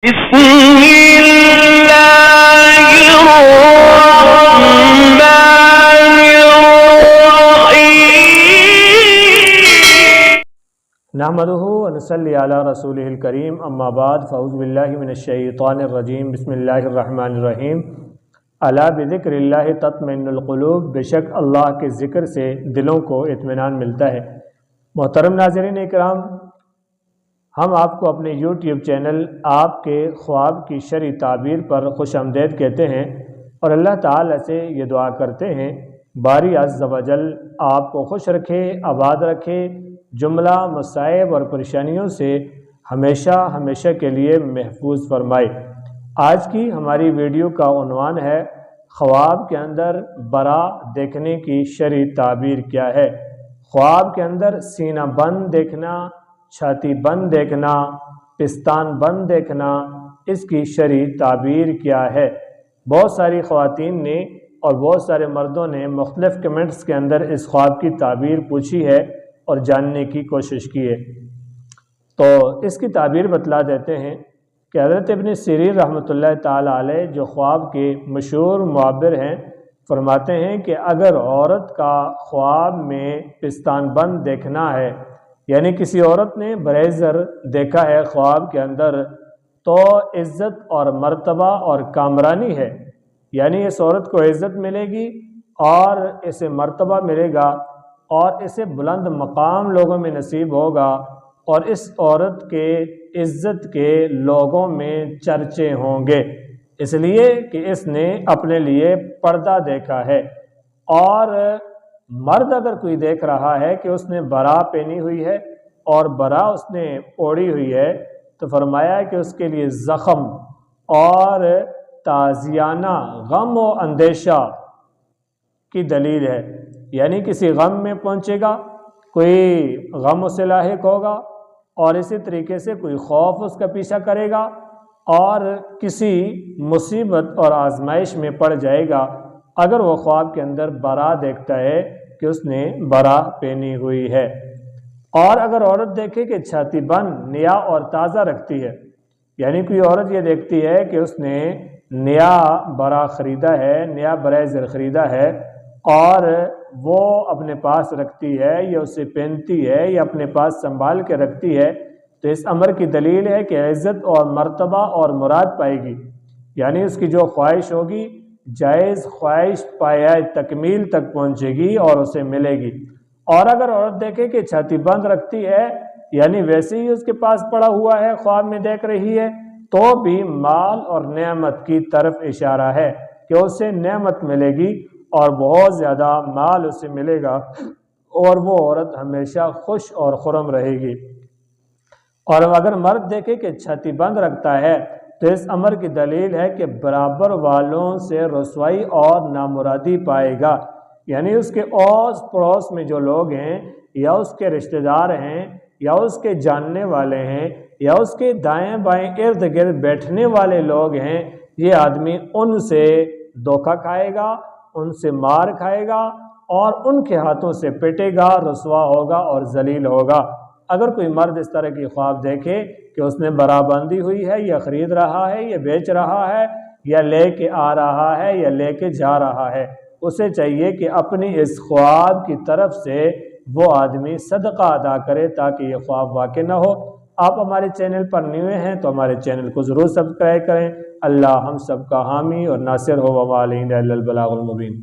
بسم اللہ الرحمن الرحیم نحمدہ ونصلی علی رسولہ الکریم اما بعد فاعوذ باللہ من الشیطان الرجیم بسم اللہ الرحمن الرحیم الا بذکر اللہ تطمئن القلوب، بے شک اللہ کے ذکر سے دلوں کو اطمینان ملتا ہے۔ محترم ناظرین اکرام، ہم آپ کو اپنے یوٹیوب چینل آپ کے خواب کی شرعی تعبیر پر خوش آمدید کہتے ہیں اور اللہ تعالی سے یہ دعا کرتے ہیں باری عز و جل آپ کو خوش رکھے، آباد رکھے، جملہ مصائب اور پریشانیوں سے ہمیشہ کے لیے محفوظ فرمائے۔ آج کی ہماری ویڈیو کا عنوان ہے خواب کے اندر برا دیکھنے کی شرعی تعبیر کیا ہے۔ خواب کے اندر سینہ بند دیکھنا، چھاتی بند دیکھنا، پستان بند دیکھنا، اس کی شرعی تعبیر کیا ہے؟ بہت ساری خواتین نے اور بہت سارے مردوں نے مختلف کمنٹس کے اندر اس خواب کی تعبیر پوچھی ہے اور جاننے کی کوشش کی ہے، تو اس کی تعبیر بتلا دیتے ہیں کہ حضرت ابن سیرین رحمۃ اللہ تعالی علیہ جو خواب کے مشہور معبر ہیں، فرماتے ہیں کہ اگر عورت کا خواب میں پستان بند دیکھنا ہے، یعنی کسی عورت نے بریزر دیکھا ہے خواب کے اندر، تو عزت اور مرتبہ اور کامرانی ہے، یعنی اس عورت کو عزت ملے گی اور اسے مرتبہ ملے گا اور اسے بلند مقام لوگوں میں نصیب ہوگا اور اس عورت کے عزت کے لوگوں میں چرچے ہوں گے، اس لیے کہ اس نے اپنے لیے پردہ دیکھا ہے۔ اور مرد اگر کوئی دیکھ رہا ہے کہ اس نے برا پہنی ہوئی ہے اور برا اس نے اوڑھی ہوئی ہے، تو فرمایا کہ اس کے لیے زخم اور تازیانہ غم و اندیشہ کی دلیل ہے، یعنی کسی غم میں پہنچے گا، کوئی غم اسے لاحق ہوگا اور اسی طریقے سے کوئی خوف اس کا پیچھا کرے گا اور کسی مصیبت اور آزمائش میں پڑ جائے گا اگر وہ خواب کے اندر برا دیکھتا ہے کہ اس نے برا پہنی ہوئی ہے۔ اور اگر عورت دیکھے کہ چھاتی بند نیا اور تازہ رکھتی ہے، یعنی کوئی عورت یہ دیکھتی ہے کہ اس نے نیا برا خریدا ہے، نیا بریزر خریدا ہے اور وہ اپنے پاس رکھتی ہے یا اسے پہنتی ہے یا اپنے پاس سنبھال کے رکھتی ہے، تو اس امر کی دلیل ہے کہ عزت اور مرتبہ اور مراد پائے گی، یعنی اس کی جو خواہش ہوگی جائز خواہش پایہ تکمیل تک پہنچے گی اور اسے ملے گی۔ اور اگر عورت دیکھے کہ چھاتی بند رکھتی ہے، یعنی ویسے ہی اس کے پاس پڑا ہوا ہے، خواب میں دیکھ رہی ہے، تو بھی مال اور نعمت کی طرف اشارہ ہے کہ اسے نعمت ملے گی اور بہت زیادہ مال اسے ملے گا اور وہ عورت ہمیشہ خوش اور خرم رہے گی۔ اور اگر مرد دیکھے کہ چھاتی بند رکھتا ہے تو اس امر کی دلیل ہے کہ برابر والوں سے رسوائی اور نامرادی پائے گا، یعنی اس کے اوس پڑوس میں جو لوگ ہیں یا اس کے رشتہ دار ہیں یا اس کے جاننے والے ہیں یا اس کے دائیں بائیں ارد گرد بیٹھنے والے لوگ ہیں، یہ آدمی ان سے دھوکہ کھائے گا، ان سے مار کھائے گا اور ان کے ہاتھوں سے پٹے گا، رسوا ہوگا اور ذلیل ہوگا۔ اگر کوئی مرد اس طرح کی خواب دیکھے کہ اس نے برا بندی ہوئی ہے یا خرید رہا ہے یا بیچ رہا ہے یا لے کے آ رہا ہے یا لے کے جا رہا ہے، اسے چاہیے کہ اپنی اس خواب کی طرف سے وہ آدمی صدقہ ادا کرے تاکہ یہ خواب واقع نہ ہو۔ آپ ہمارے چینل پر نیوے ہیں تو ہمارے چینل کو ضرور سبسکرائب کریں۔ اللہ ہم سب کا حامی اور ناصر ہو، وما علینا الا البلاغ المبین۔